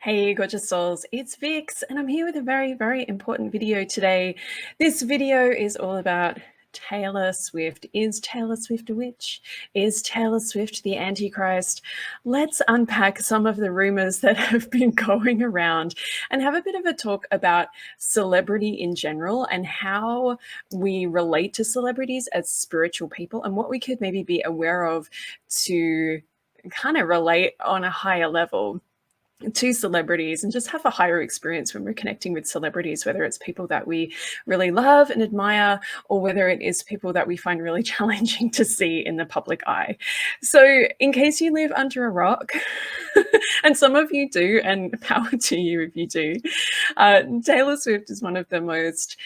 Hey, gorgeous souls, it's Vix, and I'm here with a very, very important video today. This video is all about Taylor Swift. Is Taylor Swift a witch? Is Taylor Swift the Antichrist? Let's unpack some of the rumors that have been going around and have a bit of a talk about celebrity in general and how we relate to celebrities as spiritual people and what we could maybe be aware of to kind of relate on a higher level to celebrities and just have a higher experience when we're connecting with celebrities, whether it's people that we really love and admire or whether it is people that we find really challenging to see in the public eye. So in case you live under a rock, and some of you do, and power to you if you do, Taylor Swift is one of the most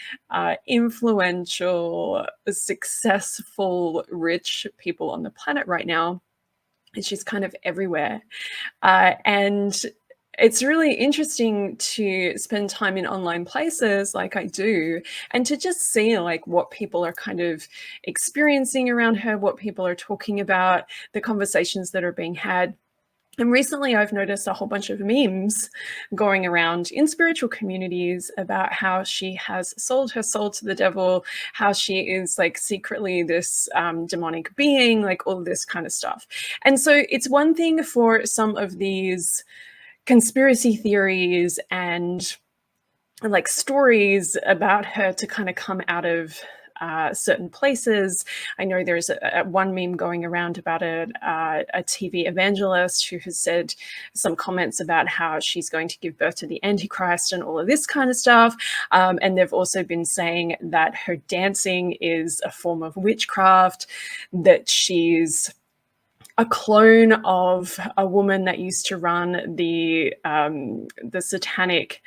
influential, successful, rich people on the planet right now. And she's kind of everywhere. And it's really interesting to spend time in online places like I do and to just see like what people are kind of experiencing around her, what people are talking about, the conversations that are being had. And recently I've noticed a whole bunch of memes going around in spiritual communities about how she has sold her soul to the devil, how she is like secretly this demonic being, like all this kind of stuff. And so it's one thing for some of these conspiracy theories and like stories about her to kind of come out of certain places. I know there's one meme going around about a TV evangelist who has said some comments about how she's going to give birth to the Antichrist and all of this kind of stuff. And they've also been saying that her dancing is a form of witchcraft, that she's a clone of a woman that used to run the satanic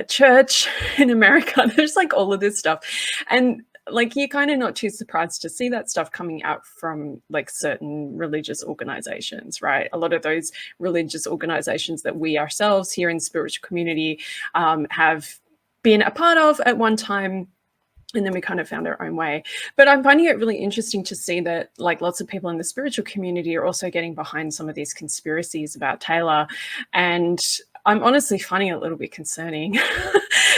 church in America. There's like all of this stuff. And like you're kind of not too surprised to see that stuff coming out from like certain religious organizations, right? A lot of those religious organizations that we ourselves here in spiritual community have been a part of at one time. And then we kind of found our own way. But I'm finding it really interesting to see that like lots of people in the spiritual community are also getting behind some of these conspiracies about Taylor. And I'm honestly finding it a little bit concerning.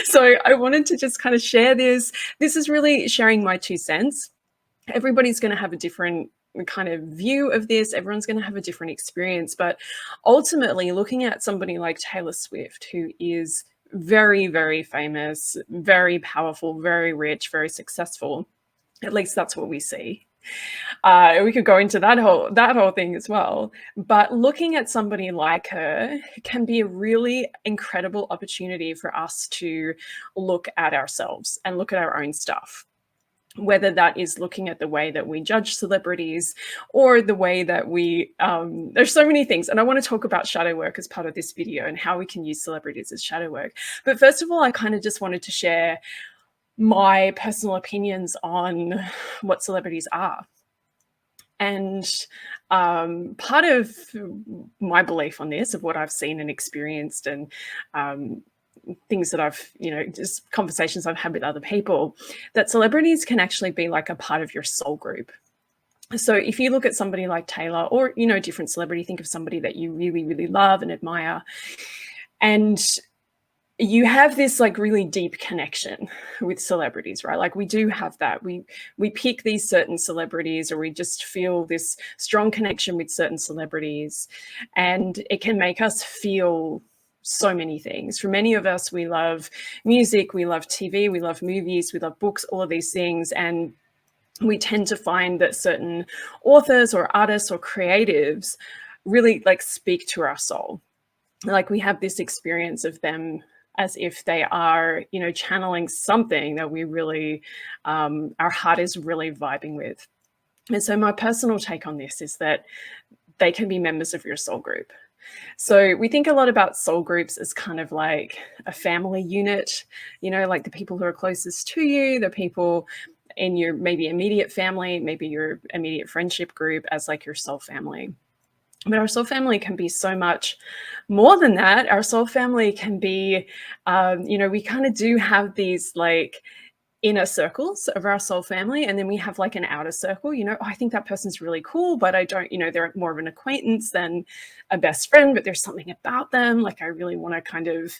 So I wanted to just kind of share this. This is really sharing my 2 cents. Everybody's going to have a different kind of view of this. Everyone's going to have a different experience. But ultimately, looking at somebody like Taylor Swift, who is very, very famous, very powerful, very rich, very successful. At least that's what we see. We could go into that whole thing as well. But looking at somebody like her can be a really incredible opportunity for us to look at ourselves and look at our own stuff. Whether that is looking at the way that we judge celebrities or the way that we, there's so many things. And I want to talk about shadow work as part of this video and how we can use celebrities as shadow work. But first of all, I kind of just wanted to share my personal opinions on what celebrities are. And part of my belief on this, of what I've seen and experienced and things that I've, just conversations I've had with other people, that celebrities can actually be like a part of your soul group. So if you look at somebody like Taylor or, different celebrity, think of somebody that you really, really love and admire, and you have this like really deep connection with celebrities, right? Like we do have that. We pick these certain celebrities, or we just feel this strong connection with certain celebrities, and it can make us feel so many things. For many of us, we love music, we love TV, we love movies, we love books, all of these things. And we tend to find that certain authors or artists or creatives really like speak to our soul. Like we have this experience of them as if they are, channeling something that we really, our heart is really vibing with. And so my personal take on this is that they can be members of your soul group. So we think a lot about soul groups as kind of like a family unit, like the people who are closest to you, the people in your maybe immediate family, maybe your immediate friendship group as like your soul family. But our soul family can be so much more than that. Our soul family can be, we kind of do have these like inner circles of our soul family, and then we have like an outer circle. You know, oh, I think that person's really cool, but I don't, you know, they're more of an acquaintance than a best friend, but there's something about them, like I really want to kind of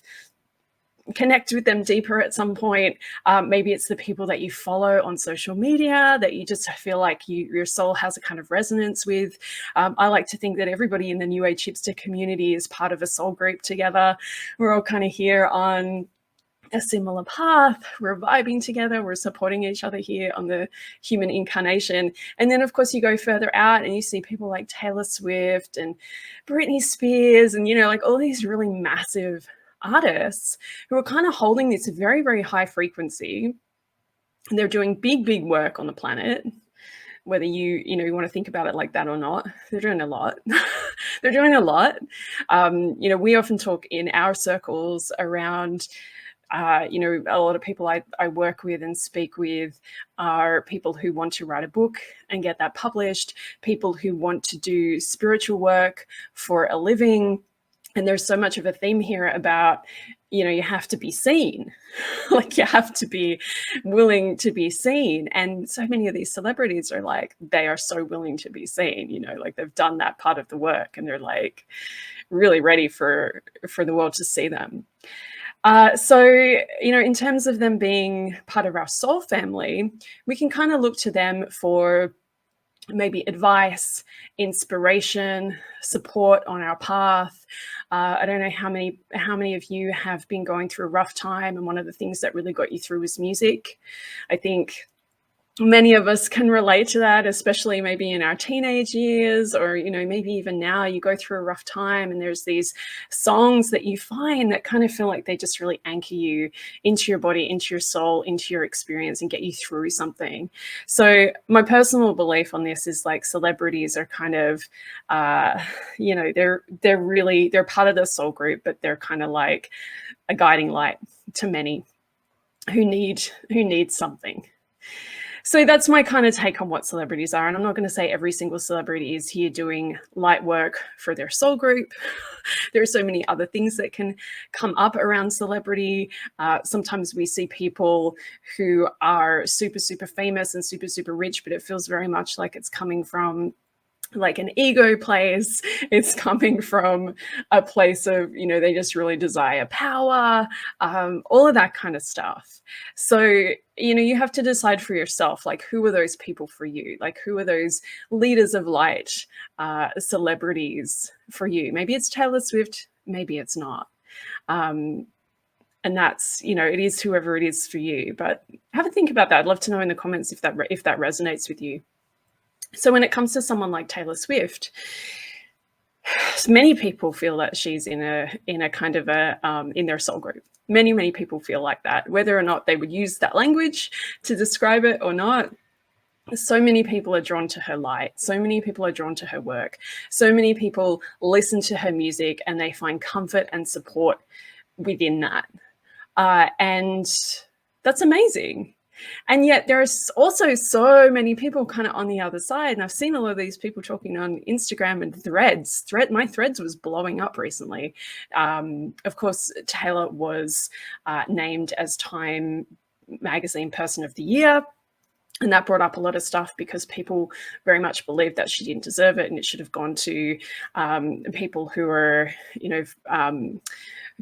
connect with them deeper at some point. Maybe it's the people that you follow on social media that you just feel like your soul has a kind of resonance with. I like to think that everybody in the New Age hipster community is part of a soul group together. We're all kind of here on a similar path. We're vibing together. We're supporting each other here on the human incarnation. And then, of course, you go further out and you see people like Taylor Swift and Britney Spears and, you know, like all these really massive artists who are kind of holding this very, very high frequency. And they're doing big, big work on the planet. Whether you know, you want to think about it like that or not, they're doing a lot. They're doing a lot. You know, we often talk in our circles around you know, a lot of people I work with and speak with are people who want to write a book and get that published, people who want to do spiritual work for a living. And there's so much of a theme here about, you know, you have to be seen. Like you have to be willing to be seen. And so many of these celebrities are like, they are so willing to be seen, you know, like they've done that part of the work and they're like really ready for the world to see them. So, you know, in terms of them being part of our soul family, we can kind of look to them for maybe advice, inspiration, support on our path. I don't know how many of you have been going through a rough time, and one of the things that really got you through was music. I think many of us can relate to that, especially maybe in our teenage years, or, you know, maybe even now you go through a rough time and there's these songs that you find that kind of feel like they just really anchor you into your body, into your soul, into your experience and get you through something. So my personal belief on this is like celebrities are kind of, you know, they're part of the soul group, but they're kind of like a guiding light to many who need something. So that's my kind of take on what celebrities are. And I'm not going to say every single celebrity is here doing light work for their soul group. There are so many other things that can come up around celebrity. Sometimes we see people who are super, super famous and super, super rich, but it feels very much like it's coming from like an ego place. It's coming from a place of, you know, they just really desire power, all of that kind of stuff. So, you know, you have to decide for yourself, like, who are those people for you? Like, who are those leaders of light, celebrities for you? Maybe it's Taylor Swift, maybe it's not. And that's, you know, it is whoever it is for you. But have a think about that. I'd love to know in the comments if that resonates with you. So when it comes to someone like Taylor Swift, many people feel that she's in a kind of a in their soul group. Many people feel like that, whether or not they would use that language to describe it or not. So many people are drawn to her light. So many people are drawn to her work. So many people listen to her music and they find comfort and support within that. And that's amazing. And yet there are also so many people kind of on the other side. And I've seen a lot of these people talking on Instagram and threads. My threads was blowing up recently. Of course, Taylor was named as Time Magazine Person of the Year. And that brought up a lot of stuff because people very much believed that she didn't deserve it and it should have gone to people who are, you know,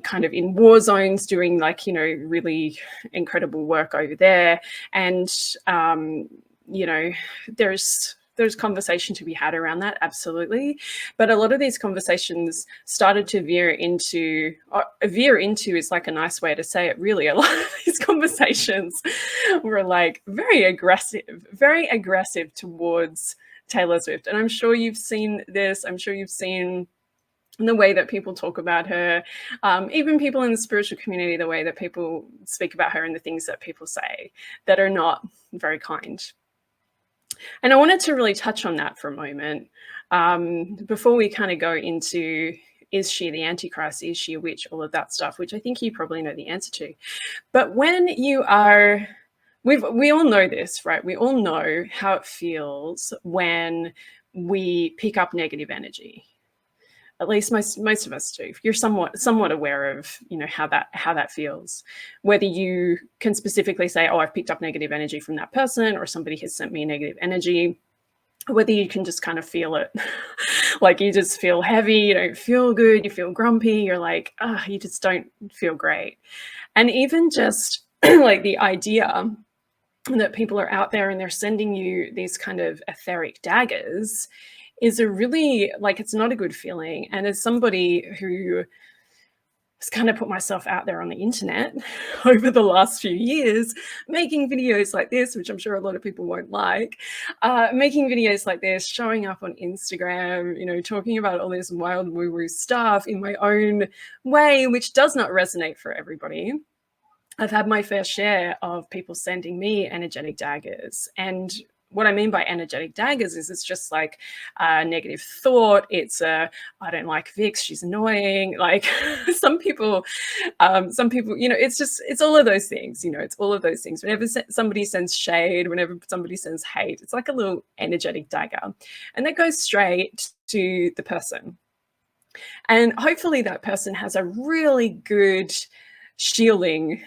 kind of in war zones doing like, you know, really incredible work over there. And, you know, there's conversation to be had around that, absolutely. But a lot of these conversations started to veer into is like a nice way to say it, really. A lot of these conversations were like very aggressive towards Taylor Swift. And I'm sure you've seen this. I'm sure you've seen the way that people talk about her, even people in the spiritual community, the way that people speak about her and the things that people say that are not very kind. And I wanted to really touch on that for a moment before we kind of go into, is she the Antichrist? Is she a witch? All of that stuff, which I think you probably know the answer to. But when you are, we all know this, right? We all know how it feels when we pick up negative energy. At least most of us do. You're somewhat aware of, how that feels. Whether you can specifically say, "Oh, I've picked up negative energy from that person," or somebody has sent me negative energy, whether you can just kind of feel it. Like you just feel heavy, you don't feel good, you feel grumpy, you're like, ah, you just don't feel great. And even just like the idea that people are out there and they're sending you these kind of etheric daggers is a really, like, it's not a good feeling. And as somebody who has kind of put myself out there on the internet over the last few years, making videos like this, which I'm sure a lot of people won't like, making videos like this, showing up on Instagram, talking about all this wild woo-woo stuff in my own way, which does not resonate for everybody. I've had my fair share of people sending me energetic daggers. And what I mean by energetic daggers is it's just like a negative thought. It's I don't like Vix, she's annoying. Like some people, it's all of those things, it's all of those things. Whenever somebody sends shade, whenever somebody sends hate, it's like a little energetic dagger. And that goes straight to the person. And hopefully that person has a really good shielding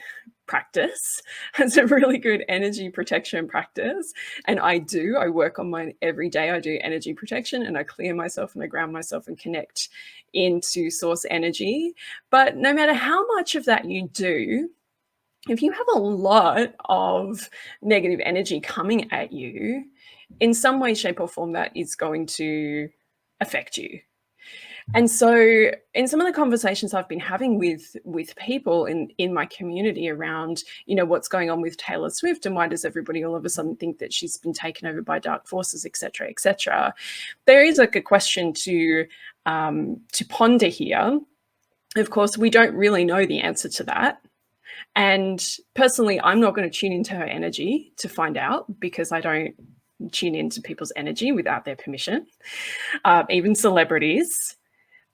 practice, has a really good energy protection practice. And I work on mine every day. I do energy protection and I clear myself and I ground myself and connect into source energy. But no matter how much of that you do, if you have a lot of negative energy coming at you, in some way, shape, or form, that is going to affect you. And so in some of the conversations I've been having with people in my community around, what's going on with Taylor Swift and why does everybody all of a sudden think that she's been taken over by dark forces, et cetera, there is like a question to ponder here. Of course, we don't really know the answer to that. And personally, I'm not going to tune into her energy to find out, because I don't tune into people's energy without their permission, even celebrities.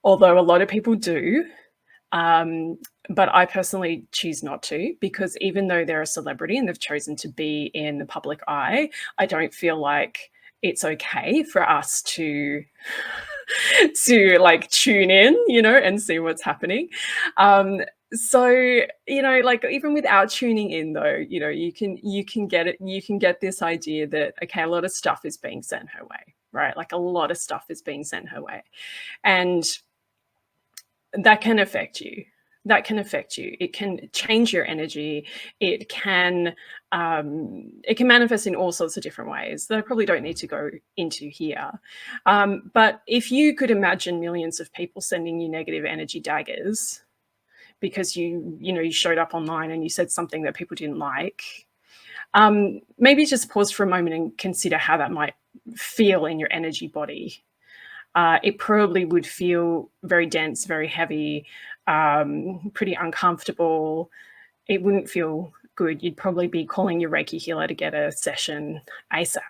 Although a lot of people do, but I personally choose not to, because even though they're a celebrity and they've chosen to be in the public eye, I don't feel like it's okay for us to like tune in, and see what's happening. So, like even without tuning in though, you can get it, you can get this idea that, okay, a lot of stuff is being sent her way, right? Like a lot of stuff is being sent her way. And that can affect you. It can change your energy. It can manifest in all sorts of different ways that I probably don't need to go into here. But if you could imagine millions of people sending you negative energy daggers because you showed up online and you said something that people didn't like, maybe just pause for a moment and consider how that might feel in your energy body. It probably would feel very dense, very heavy, pretty uncomfortable. It wouldn't feel good. You'd probably be calling your Reiki healer to get a session ASAP.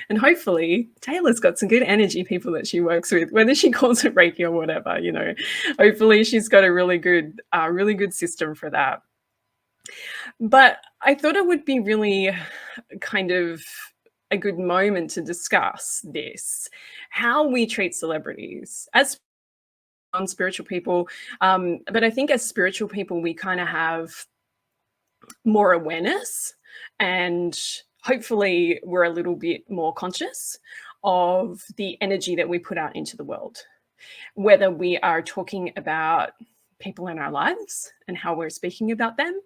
And hopefully Taylor's got some good energy people that she works with, whether she calls it Reiki or whatever, hopefully she's got a really good system for that. But I thought it would be really kind of a good moment to discuss this, how we treat celebrities as non-spiritual people. But I think as spiritual people, we kind of have more awareness, and hopefully we're a little bit more conscious of the energy that we put out into the world, whether we are talking about people in our lives and how we're speaking about them,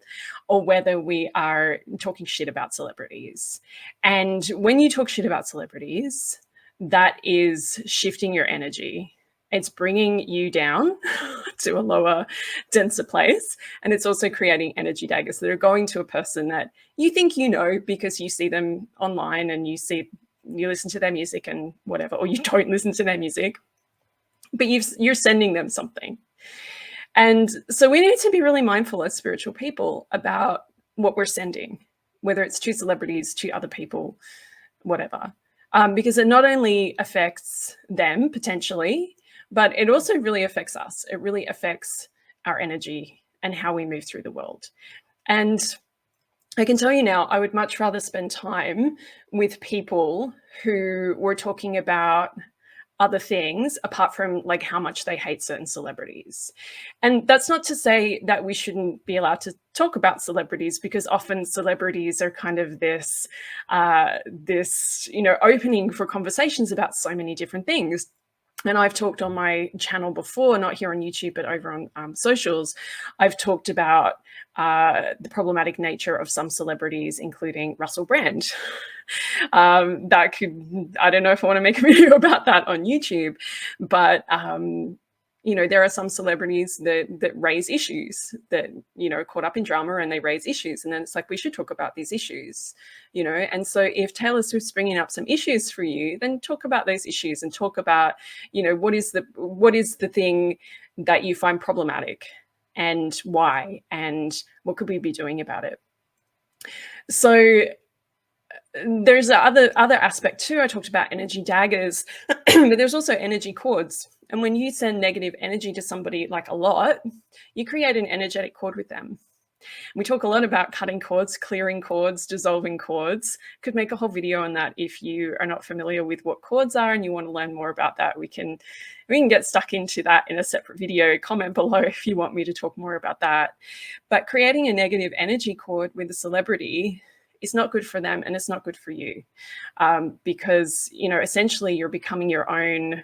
or whether we are talking shit about celebrities. And when you talk shit about celebrities, that is shifting your energy. It's bringing you down to a lower, denser place. And it's also creating energy daggers that are going to a person that you think because you see them online and you listen to their music and whatever, or you don't listen to their music, but you're sending them something. And so we need to be really mindful as spiritual people about what we're sending, whether it's to celebrities, to other people, whatever, because it not only affects them potentially, but it also really affects us. It really affects our energy and how we move through the world. And I can tell you now, I would much rather spend time with people who were talking about other things apart from like how much they hate certain celebrities. And that's not to say that we shouldn't be allowed to talk about celebrities, because often celebrities are kind of this opening for conversations about so many different things. And I've talked on my channel before, not here on YouTube, but over on socials. I've talked about the problematic nature of some celebrities, including Russell Brand. That could, I don't know if I want to make a video about that on YouTube, but there are some celebrities that raise issues, that caught up in drama, and they raise issues, and then it's like, we should talk about these issues, and so if Taylor Swift's bringing up some issues for you, then talk about those issues and talk about what is the thing that you find problematic, and why, and what could we be doing about it. So there's other aspect too. I talked about energy daggers, but there's also energy cords. And when you send negative energy to somebody like a lot, you create an energetic cord with them. We talk a lot about cutting cords, clearing cords, dissolving cords. Could make a whole video on that. If you are not familiar with what cords are and you want to learn more about that, we can get stuck into that in a separate video. Comment below if you want me to talk more about that. But creating a negative energy cord with a celebrity is not good for them, and it's not good for you, because essentially you're becoming your own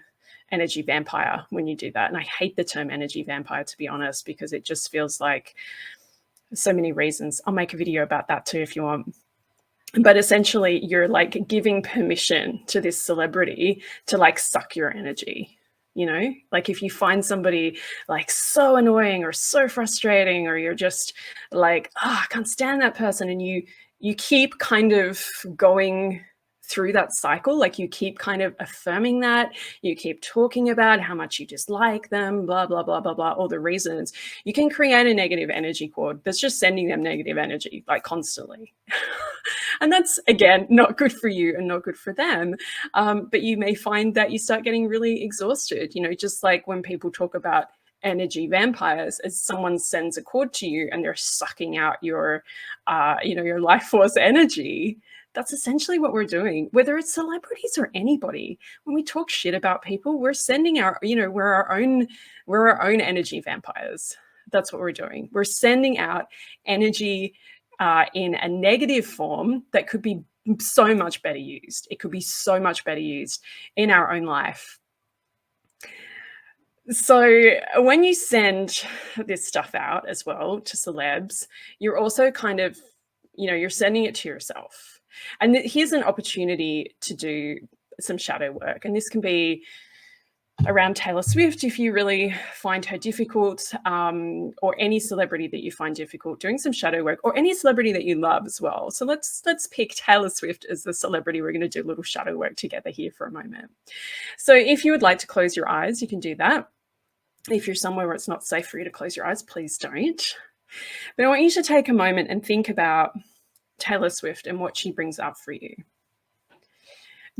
energy vampire when you do that. And I hate the term energy vampire, to be honest, because it just feels like so many reasons. I'll make a video about that too if you want. But essentially you're like giving permission to this celebrity to like suck your energy. Like if you find somebody like so annoying or so frustrating, or you're just like, I can't stand that person, and you keep kind of going through that cycle, like you keep kind of affirming that, you keep talking about how much you dislike them, blah, blah, blah, blah, blah, all the reasons, you can create a negative energy cord that's just sending them negative energy, like constantly. And that's, again, not good for you and not good for them. But you may find that you start getting really exhausted, just like when people talk about energy vampires, as someone sends a cord to you and they're sucking out your life force energy. That's essentially what we're doing, whether it's celebrities or anybody. When we talk shit about people, we're sending we're our own energy vampires. That's what we're doing. We're sending out energy in a negative form that could be so much better used. It could be so much better used in our own life. So when you send this stuff out as well to celebs, you're also kind of, you're sending it to yourself. And here's an opportunity to do some shadow work. And this can be around Taylor Swift if you really find her difficult, or any celebrity that you find difficult, doing some shadow work, or any celebrity that you love as well. So let's pick Taylor Swift as the celebrity. We're going to do a little shadow work together here for a moment. So if you would like to close your eyes, you can do that. If you're somewhere where it's not safe for you to close your eyes, please don't. But I want you to take a moment and think about Taylor Swift and what she brings up for you.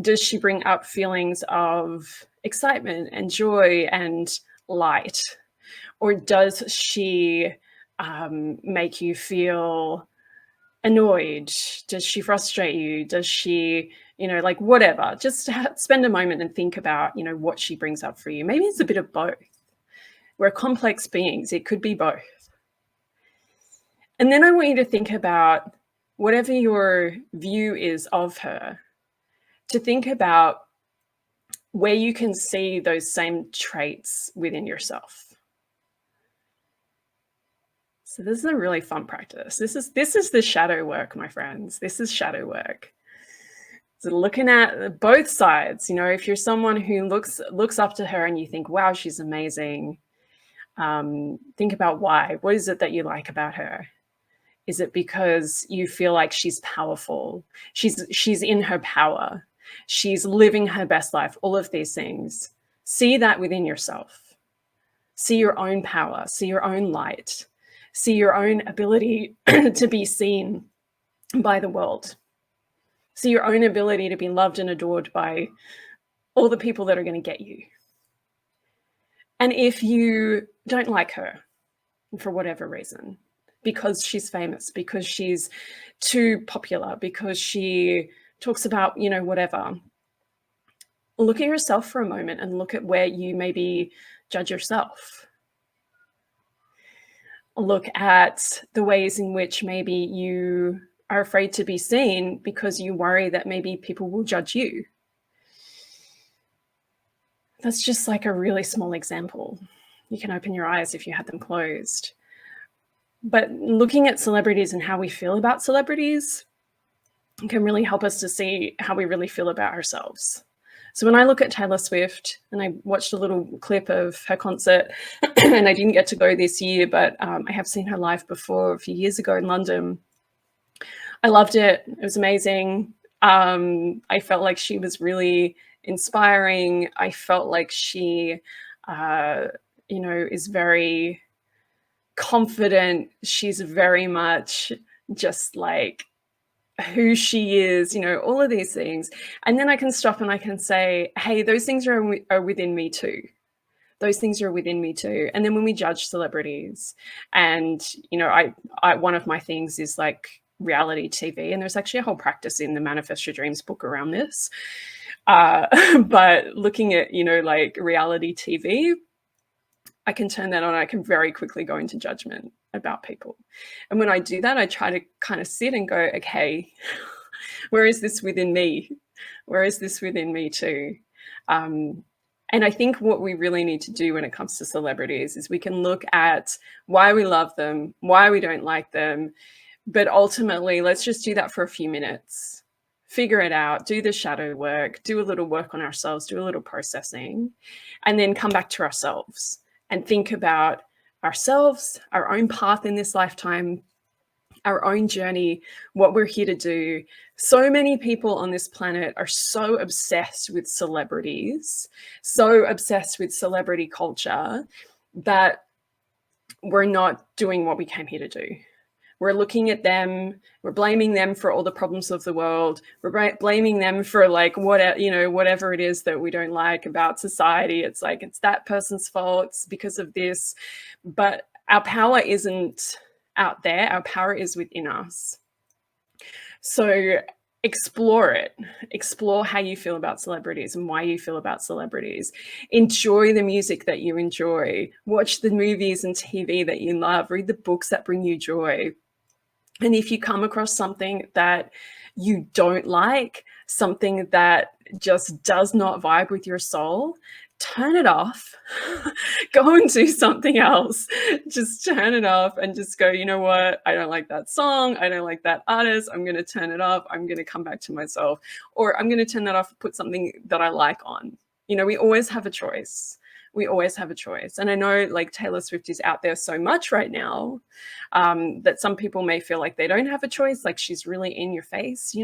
Does she bring up feelings of excitement and joy and light? Or does she make you feel annoyed? Does she frustrate you? Does she, like whatever? Just spend a moment and think about, what she brings up for you. Maybe it's a bit of both. We're complex beings. It could be both. And then I want you to think about whatever your view is of her, to think about where you can see those same traits within yourself. So this is a really fun practice. This is the shadow work, my friends. This is shadow work. So looking at both sides, if you're someone who looks up to her and you think, wow, she's amazing, think about why. What is it that you like about her? Is it because you feel like she's powerful? She's in her power. She's living her best life, all of these things. See that within yourself. See your own power, see your own light, see your own ability to be seen by the world. See your own ability to be loved and adored by all the people that are going to get you. And if you don't like her for whatever reason, because she's famous, because she's too popular, because she talks about, whatever, Look at yourself for a moment and look at where you maybe judge yourself. Look at the ways in which maybe you are afraid to be seen because you worry that maybe people will judge you. That's just like a really small example. You can open your eyes if you had them closed. But looking at celebrities and how we feel about celebrities can really help us to see how we really feel about ourselves. So when I look at Taylor Swift, and I watched a little clip of her concert, and I didn't get to go this year, but I have seen her live before a few years ago in London. I loved it. It was amazing. I felt like she was really inspiring. I felt like she, is very confident. She's very much just like who she is, all of these things. And then I can stop and I can say, hey, those things are within me too. Those things are within me too. And then when we judge celebrities, and I one of my things is like reality TV, and there's actually a whole practice in the Manifest Your Dreams book around this. But looking at like reality TV, I can turn that on. I can very quickly go into judgment about people. And when I do that, I try to kind of sit and go, okay, where is this within me? Where is this within me too? And I think what we really need to do when it comes to celebrities is we can look at why we love them, why we don't like them. But ultimately, let's just do that for a few minutes. Figure it out, do the shadow work, do a little work on ourselves, do a little processing, and then come back to ourselves and think about ourselves, our own path in this lifetime, our own journey, what we're here to do. So many people on this planet are so obsessed with celebrities, so obsessed with celebrity culture, that we're not doing what we came here to do. We're looking at them, we're blaming them for all the problems of the world. We're blaming them for like whatever it is that we don't like about society. It's like, it's that person's fault, it's because of this. But our power isn't out there, our power is within us. So explore it. Explore how you feel about celebrities and why you feel about celebrities. Enjoy the music that you enjoy. Watch the movies and TV that you love. Read the books that bring you joy. And if you come across something that you don't like, something that just does not vibe with your soul, turn it off. Go and do something else. Just turn it off and just go, you know what? I don't like that song. I don't like that artist. I'm going to turn it off. I'm going to come back to myself. Or I'm going to turn that off and put something that I like on. We always have a choice. We always have a choice. And I know like Taylor Swift is out there so much right now that some people may feel like they don't have a choice, like she's really in your face,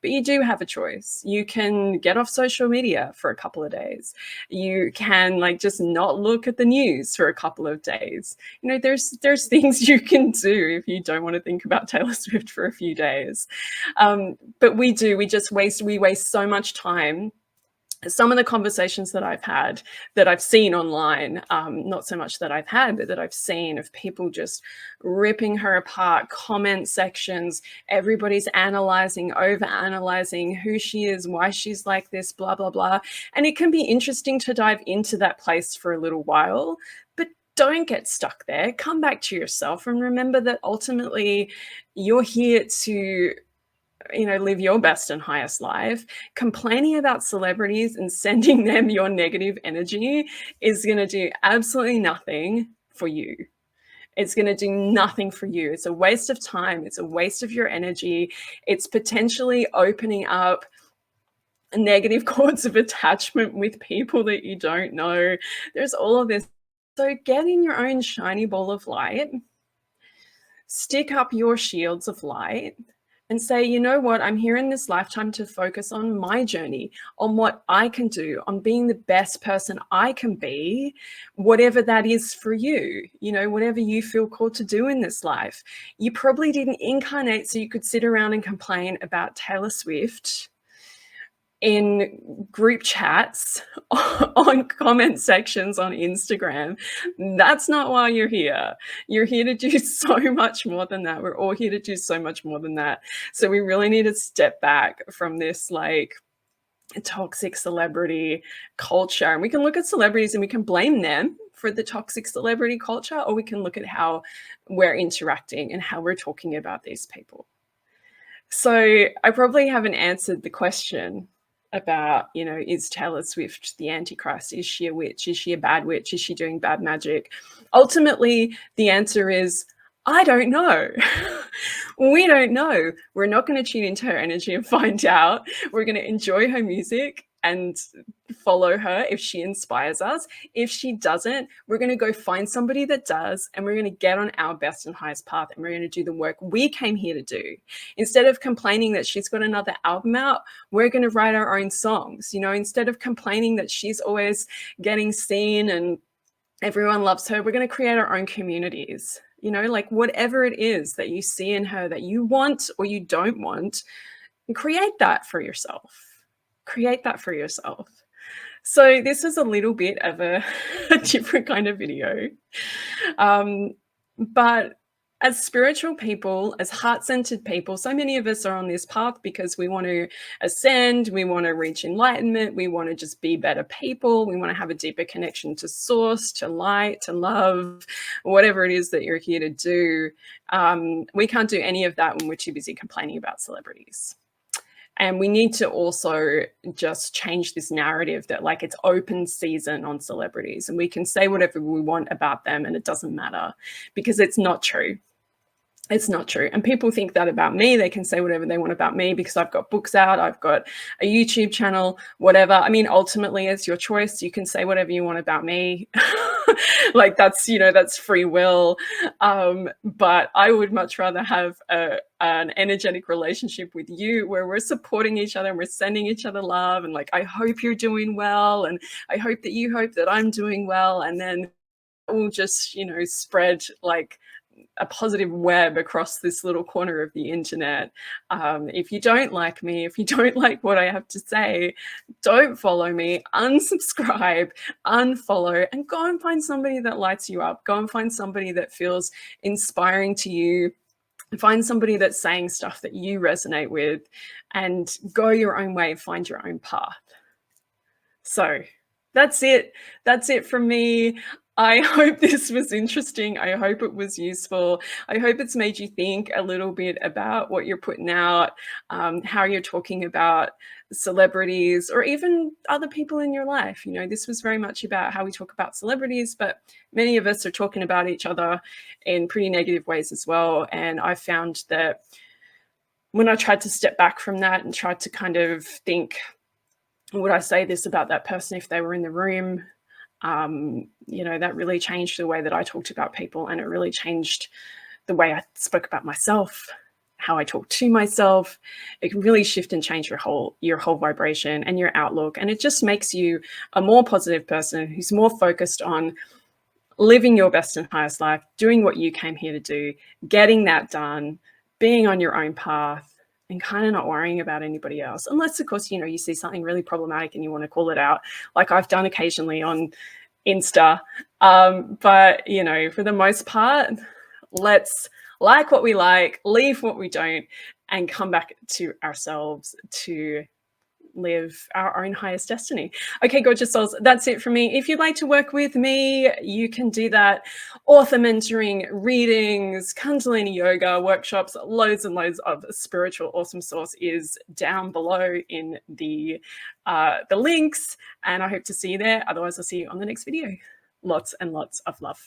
but you do have a choice. You can get off social media for a couple of days. You can like just not look at the news for a couple of days. There's things you can do if you don't want to think about Taylor Swift for a few days. But we waste so much time. Some of the conversations that I've had, that I've seen online, not so much that I've had, but that I've seen, of people just ripping her apart, comment sections, everybody's analyzing, over-analyzing who she is, why she's like this, blah, blah, blah. And it can be interesting to dive into that place for a little while, but don't get stuck there. Come back to yourself and remember that ultimately you're here to live your best and highest life. Complaining about celebrities and sending them your negative energy is going to do absolutely nothing for you. It's going to do nothing for you. It's a waste of time. It's a waste of your energy. It's potentially opening up negative cords of attachment with people that you don't know. There's all of this. So get in your own shiny ball of light. Stick up your shields of light. And say, you know what, I'm here in this lifetime to focus on my journey, on what I can do, on being the best person I can be, whatever that is for you, whatever you feel called to do in this life. You probably didn't incarnate so you could sit around and complain about Taylor Swift in group chats, on comment sections on Instagram. That's not why you're here. You're here to do so much more than that. We're all here to do so much more than that. So we really need to step back from this like toxic celebrity culture. And we can look at celebrities and we can blame them for the toxic celebrity culture, or we can look at how we're interacting and how we're talking about these people. So I probably haven't answered the question about, is Taylor Swift the Antichrist? Is she a witch? Is she a bad witch? Is she doing bad magic? Ultimately, the answer is, I don't know. We don't know. We're not going to tune into her energy and find out. We're going to enjoy her music and follow her if she inspires us. If she doesn't, we're going to go find somebody that does, and we're going to get on our best and highest path, and we're going to do the work we came here to do. Instead of complaining that she's got another album out, we're going to write our own songs. Instead of complaining that she's always getting seen and everyone loves her, we're going to create our own communities. Like whatever it is that you see in her that you want or you don't want, create that for yourself. Create that for yourself. So this is a little bit of a different kind of video. But as spiritual people, as heart-centered people, so many of us are on this path because we want to ascend, we want to reach enlightenment, we want to just be better people, we want to have a deeper connection to source, to light, to love, whatever it is that you're here to do. We can't do any of that when we're too busy complaining about celebrities. And we need to also just change this narrative that like it's open season on celebrities and we can say whatever we want about them and it doesn't matter, because it's not true. It's not true. And people think that about me. They can say whatever they want about me because I've got books out, I've got a YouTube channel, whatever. I mean, ultimately, it's your choice. You can say whatever you want about me. Like that's free will. But I would much rather have an energetic relationship with you where we're supporting each other and we're sending each other love. And like, I hope you're doing well. And I hope that you hope that I'm doing well. And then we'll just, spread like a positive web across this little corner of the internet. If you don't like me, if you don't like what I have to say, don't follow me, unsubscribe, unfollow, and go and find somebody that lights you up. Go and find somebody that feels inspiring to you. Find somebody that's saying stuff that you resonate with, and go your own way, find your own path. So that's it. That's it from me. I hope this was interesting. I hope it was useful. I hope it's made you think a little bit about what you're putting out, how you're talking about celebrities or even other people in your life. This was very much about how we talk about celebrities, but many of us are talking about each other in pretty negative ways as well. And I found that when I tried to step back from that and tried to kind of think, would I say this about that person if they were in the room? That really changed the way that I talked about people, and it really changed the way I spoke about myself, how I talk to myself. It can really shift and change your whole vibration and your outlook. And it just makes you a more positive person who's more focused on living your best and highest life, doing what you came here to do, getting that done, being on your own path, and kind of not worrying about anybody else. Unless, of course, you see something really problematic and you want to call it out, like I've done occasionally on Insta. But, for the most part, let's like what we like, leave what we don't, and come back to ourselves to live our own highest destiny. Okay, gorgeous souls, that's it from me. If you'd like to work with me, you can do that. Author mentoring, readings, Kundalini yoga, workshops, loads and loads of spiritual awesome sauce is down below in the links, and I hope to see you there. Otherwise, I'll see you on the next video. Lots and lots of love.